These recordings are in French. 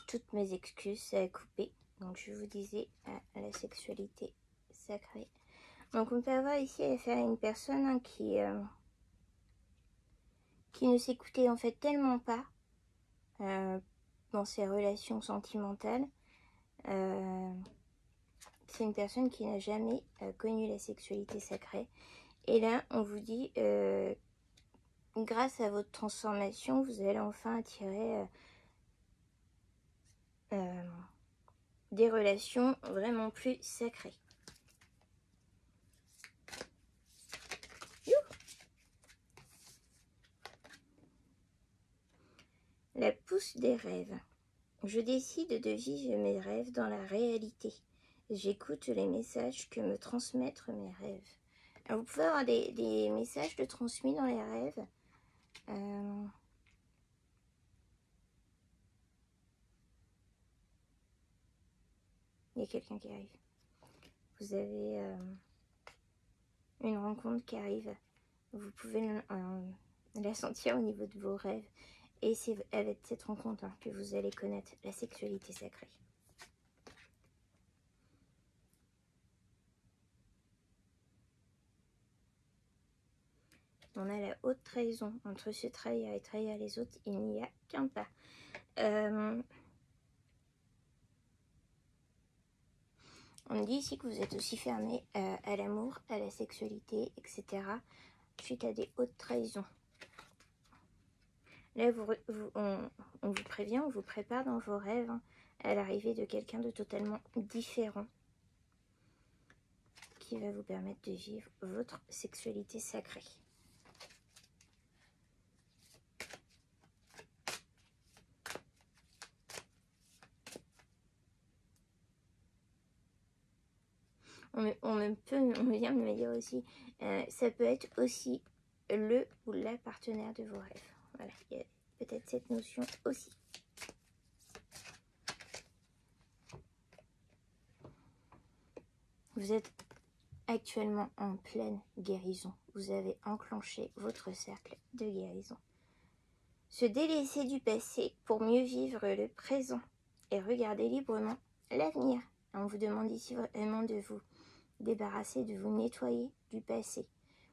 toutes mes excuses, ça a coupé. Donc je vous disais la sexualité sacrée. Donc on peut avoir ici affaire à une personne hein, qui ne s'écoutait en fait tellement pas dans ses relations sentimentales. C'est une personne qui n'a jamais connu la sexualité sacrée. Et là, on vous dit, grâce à votre transformation, vous allez enfin attirer des relations vraiment plus sacrées. La pousse des rêves. Je décide de vivre mes rêves dans la réalité. J'écoute les messages que me transmettent mes rêves. Alors, vous pouvez avoir des messages de transmis dans les rêves. Il y a quelqu'un qui arrive. Vous avez une rencontre qui arrive. Vous pouvez la sentir au niveau de vos rêves. Et c'est avec cette rencontre hein, que vous allez connaître la sexualité sacrée. On a la haute trahison. Entre se trahir et trahir les autres, il n'y a qu'un pas. On dit ici que vous êtes aussi fermé à l'amour, à la sexualité, etc. suite à des hautes trahisons. Là, on vous prévient, on vous prépare dans vos rêves hein, à l'arrivée de quelqu'un de totalement différent qui va vous permettre de vivre votre sexualité sacrée. On vient de me dire aussi, ça peut être aussi le ou la partenaire de vos rêves. Voilà, il y a peut-être cette notion aussi. Vous êtes actuellement en pleine guérison. Vous avez enclenché votre cercle de guérison. Se délaisser du passé pour mieux vivre le présent et regarder librement l'avenir. On vous demande ici vraiment de vous débarrasser, de vous nettoyer du passé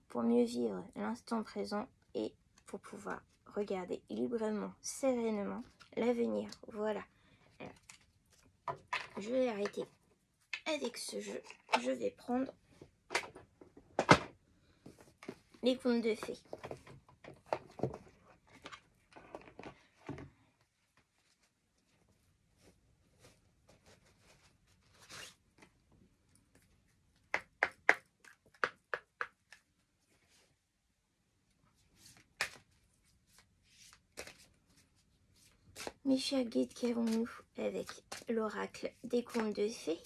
pour mieux vivre l'instant présent et pour pouvoir regarder librement, sereinement l'avenir. Voilà. Alors, je vais arrêter avec ce jeu. Je vais prendre les contes de fées. Mes chers guides, qu'avons-nous avec l'oracle des contes de fées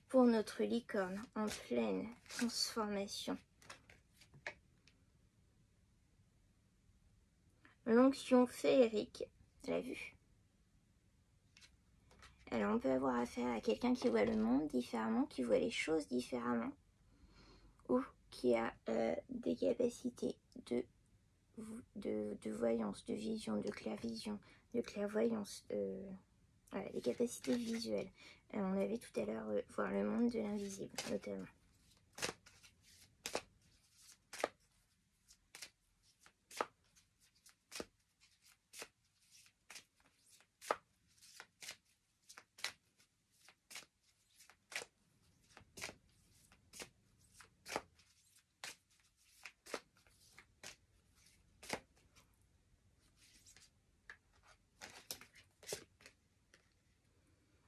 pour notre licorne en pleine transformation? L'onction féerique, la vue. Alors on peut avoir affaire à quelqu'un qui voit le monde différemment, qui voit les choses différemment, ou qui a des capacités de voyance, de vision, de clairvision, de clairvoyance, voilà, les capacités visuelles. On avait tout à l'heure voir le monde de l'invisible, notamment.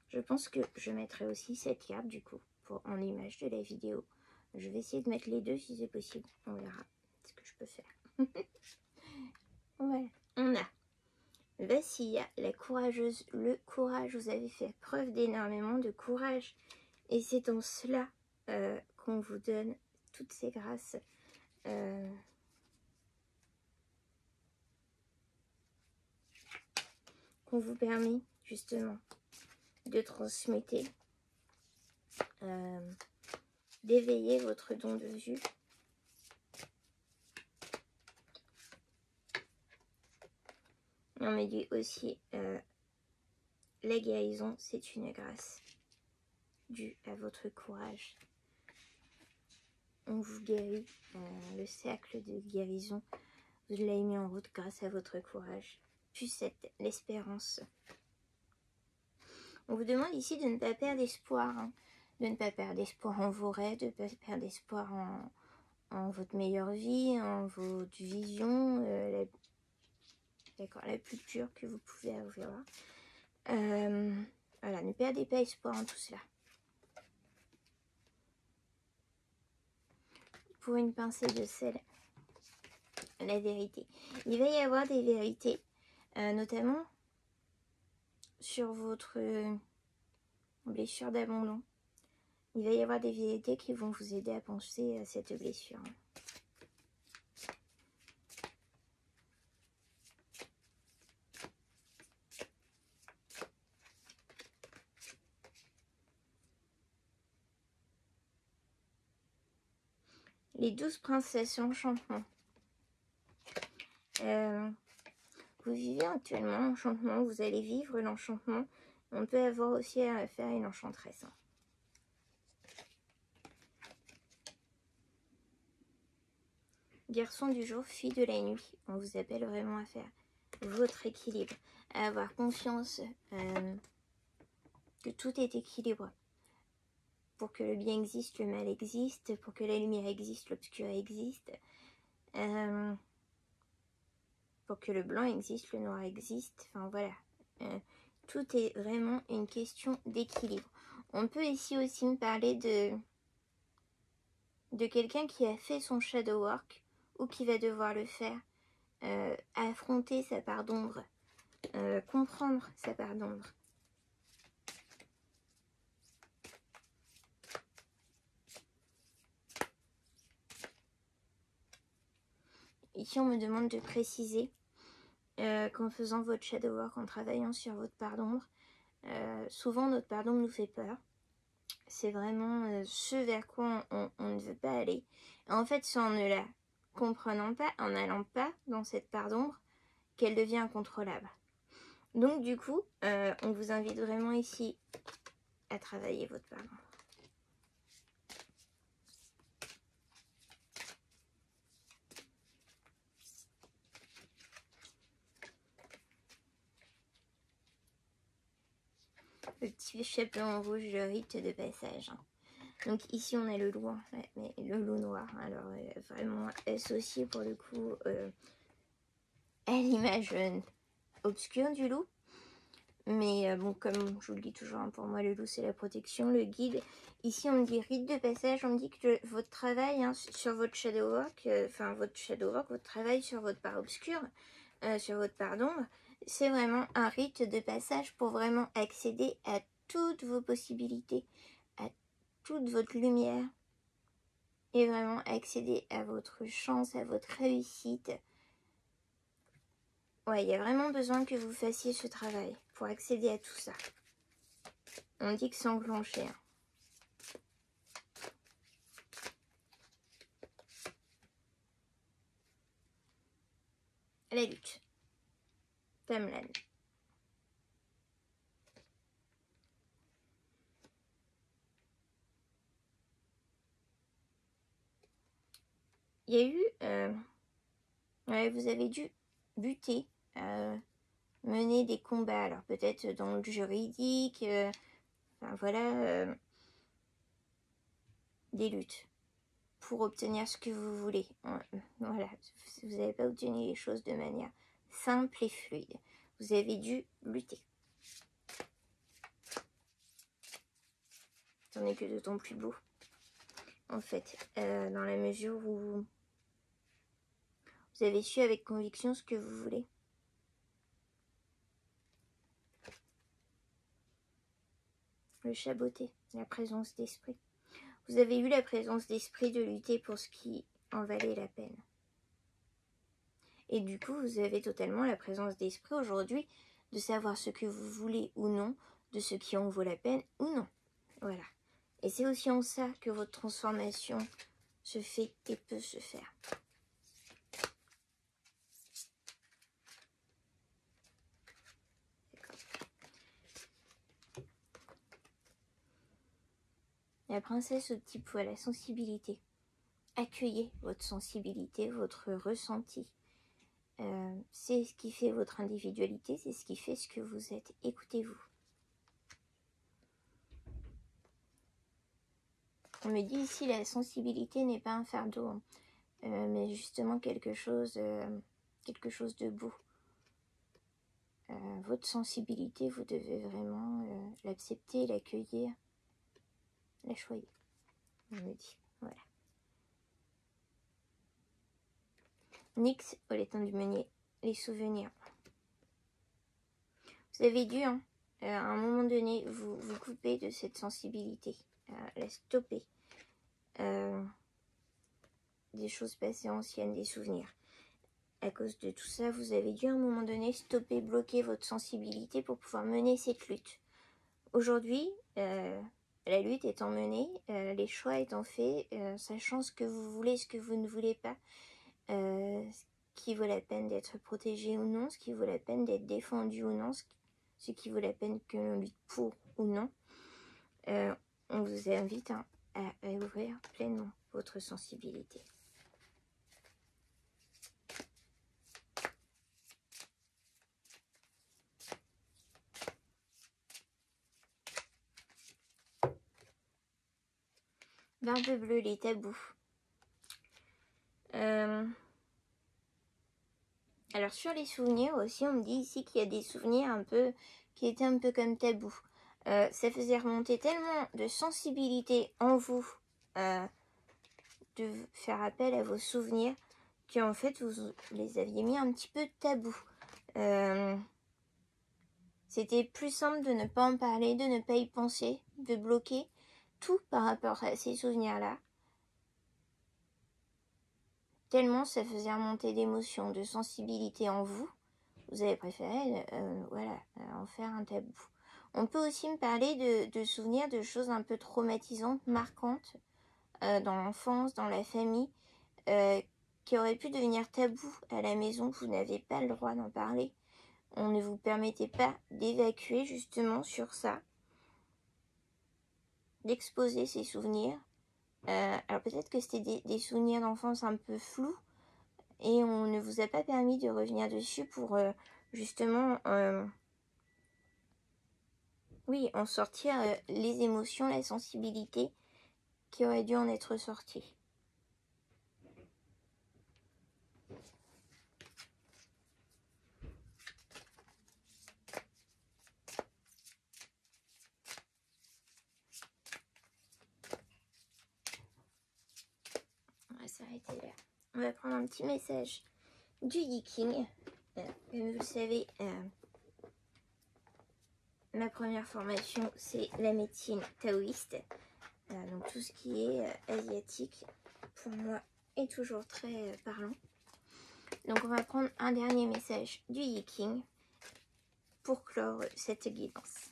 Je pense que je mettrai aussi cette carte du coup en image de la vidéo. Je vais essayer de mettre les deux si c'est possible. On verra ce que je peux faire. Voilà, on a Vassia, la courageuse, le courage. Vous avez fait preuve d'énormément de courage. Et c'est en cela qu'on vous donne toutes ces grâces. Qu'on vous permet justement de transmuter, d'éveiller votre don de vue. On me dit aussi la guérison, c'est une grâce due à votre courage. On vous guérit, le cercle de guérison, vous l'avez mis en route grâce à votre courage. Puis l'espérance. On vous demande ici de ne pas perdre espoir, hein. De ne pas perdre espoir en vos rêves, de ne pas perdre espoir en votre meilleure vie, en votre vision, la plus pure que vous pouvez avoir. Voilà, ne perdez pas espoir en tout cela. Pour une pincée de sel, la vérité. Il va y avoir des vérités, notamment sur votre blessure d'abandon. Il va y avoir des vérités qui vont vous aider à penser à cette blessure. Les 12 princesses l'enchantement. Vous vivez actuellement l'enchantement, vous allez vivre l'enchantement. On peut avoir aussi affaire à une enchanteresse. Garçon du jour, fille de la nuit. On vous appelle vraiment à faire votre équilibre, à avoir conscience que tout est équilibre. Pour que le bien existe, le mal existe. Pour que la lumière existe, l'obscur existe. Pour que le blanc existe, le noir existe. Enfin voilà. Tout est vraiment une question d'équilibre. On peut ici aussi me parler de quelqu'un qui a fait son shadow work ou qui va devoir le faire. Affronter sa part d'ombre. Comprendre sa part d'ombre. Ici, on me demande de préciser qu'en faisant votre shadow work, en travaillant sur votre part d'ombre, souvent notre part d'ombre nous fait peur. C'est vraiment ce vers quoi on ne veut pas aller. Et en fait, c'est en ne la comprenant pas, en n'allant pas dans cette part d'ombre, qu'elle devient incontrôlable. Donc du coup, on vous invite vraiment ici à travailler votre part d'ombre. Le petit chapeau en rouge, le rite de passage. Donc ici on a le loup, hein, mais le loup noir. Alors vraiment associé pour le coup à l'image obscure du loup. Mais bon, comme je vous le dis toujours, hein, pour moi le loup c'est la protection, le guide. Ici on me dit rite de passage, on me dit que votre travail sur votre shadow work, votre travail sur votre part obscure, sur votre part d'ombre, c'est vraiment un rite de passage pour vraiment accéder à toutes vos possibilités, à toute votre lumière et vraiment accéder à votre chance, à votre réussite. Ouais, il y a vraiment besoin que vous fassiez ce travail pour accéder à tout ça. On dit que c'est enclenché. Hein. La lutte. Tamlan. Il y a eu... ouais, vous avez dû buter, mener des combats. Alors peut-être dans le juridique, enfin voilà, des luttes pour obtenir ce que vous voulez. Voilà, vous n'avez pas obtenu les choses de manière simple et fluide. Vous avez dû lutter. C'en est que d'autant plus beau, en fait, dans la mesure où vous avez su avec conviction ce que vous voulez. Le chaboté, la présence d'esprit. Vous avez eu la présence d'esprit de lutter pour ce qui en valait la peine. Et du coup, vous avez totalement la présence d'esprit aujourd'hui de savoir ce que vous voulez ou non, de ce qui en vaut la peine ou non. Voilà. Et c'est aussi en ça que votre transformation se fait et peut se faire. La princesse au petit pois, la sensibilité. Accueillez votre sensibilité, votre ressenti. C'est ce qui fait votre individualité, c'est ce qui fait ce que vous êtes. Écoutez-vous. On me dit ici, la sensibilité n'est pas un fardeau, hein, mais justement quelque chose de beau. Votre sensibilité, vous devez vraiment l'accepter, l'accueillir, la choyer. On me dit, voilà. Nyx, au laiton du meunier, les souvenirs. Vous avez dû, hein, à un moment donné, vous couper de cette sensibilité, la stopper. Des choses passées anciennes, des souvenirs. À cause de tout ça, vous avez dû à un moment donné stopper, bloquer votre sensibilité pour pouvoir mener cette lutte. Aujourd'hui, la lutte étant menée, les choix étant faits, sachant ce que vous voulez, ce que vous ne voulez pas, ce qui vaut la peine d'être protégé ou non, ce qui vaut la peine d'être défendu ou non, ce qui vaut la peine que l'on lutte pour ou non, on vous invite à ouvrir pleinement votre sensibilité. Barbe bleue, les tabous. Alors sur les souvenirs aussi, on me dit ici qu'il y a des souvenirs qui étaient un peu comme tabous. Ça faisait remonter tellement de sensibilité en vous de faire appel à vos souvenirs qu'en fait vous les aviez mis un petit peu tabous. C'était plus simple de ne pas en parler, de ne pas y penser, de bloquer tout par rapport à ces souvenirs-là. Tellement ça faisait remonter d'émotions, de sensibilité en vous. Vous avez préféré en faire un tabou. On peut aussi me parler de souvenirs de choses un peu traumatisantes, marquantes, dans l'enfance, dans la famille, qui auraient pu devenir tabou à la maison. Vous n'avez pas le droit d'en parler. On ne vous permettait pas d'évacuer justement sur ça, d'exposer ces souvenirs. Alors peut-être que c'était des souvenirs d'enfance un peu flous et on ne vous a pas permis de revenir dessus pour justement en sortir les émotions, la sensibilité qui aurait dû en être sortie. On va s'arrêter là. On va prendre un petit message du Yiking. Comme vous le savez, ma première formation, c'est la médecine taoïste. Donc tout ce qui est asiatique, pour moi, est toujours très parlant. Donc on va prendre un dernier message du Yiking pour clore cette guidance.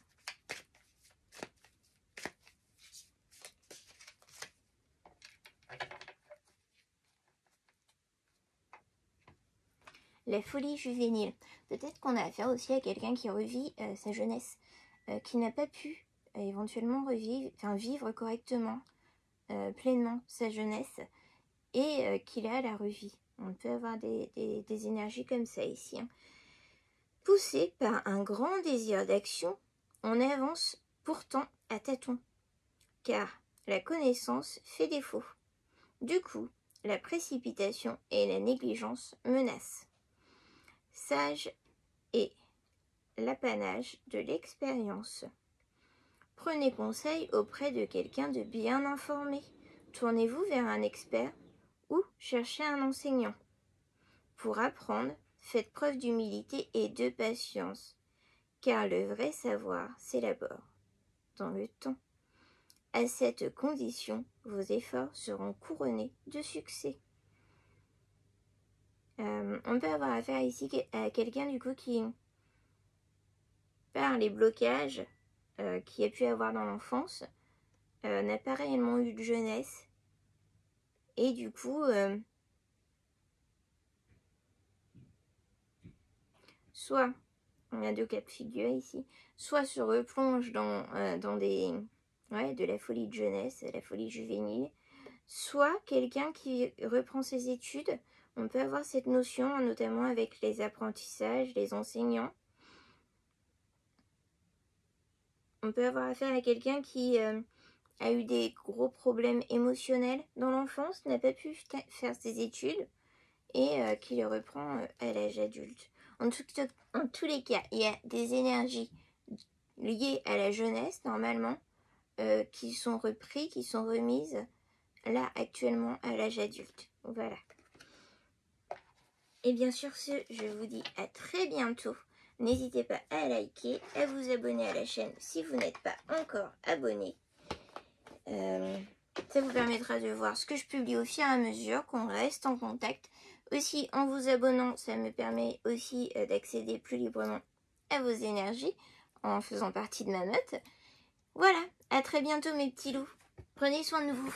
La folie juvénile. Peut-être qu'on a affaire aussi à quelqu'un qui revit sa jeunesse, qui n'a pas pu éventuellement vivre correctement, pleinement sa jeunesse, et qui là la revit. On peut avoir des énergies comme ça ici. Hein. Poussé par un grand désir d'action, on avance pourtant à tâtons, car la connaissance fait défaut. Du coup, la précipitation et la négligence menacent. Sage est l'apanage de l'expérience. Prenez conseil auprès de quelqu'un de bien informé. Tournez-vous vers un expert ou cherchez un enseignant. Pour apprendre, faites preuve d'humilité et de patience, car le vrai savoir s'élabore dans le temps. À cette condition, vos efforts seront couronnés de succès. On peut avoir affaire ici à quelqu'un du coup qui, par les blocages qu'il y a pu avoir dans l'enfance, n'a pas réellement eu de jeunesse et du coup soit, on a deux cas de figure ici, soit se replonge dans ouais, de la folie de jeunesse, la folie juvénile, soit quelqu'un qui reprend ses études. On peut avoir cette notion, notamment avec les apprentissages, les enseignants. On peut avoir affaire à quelqu'un qui a eu des gros problèmes émotionnels dans l'enfance, n'a pas pu faire ses études et qui les reprend à l'âge adulte. En tous les cas, il y a des énergies liées à la jeunesse, normalement, qui sont reprises, qui sont remises là actuellement à l'âge adulte. Voilà. Et bien sur ce, je vous dis à très bientôt. N'hésitez pas à liker, à vous abonner à la chaîne si vous n'êtes pas encore abonné. Ça vous permettra de voir ce que je publie au fur et à mesure, qu'on reste en contact. Aussi, en vous abonnant, ça me permet aussi d'accéder plus librement à vos énergies en faisant partie de ma meute. Voilà, à très bientôt mes petits loups. Prenez soin de vous.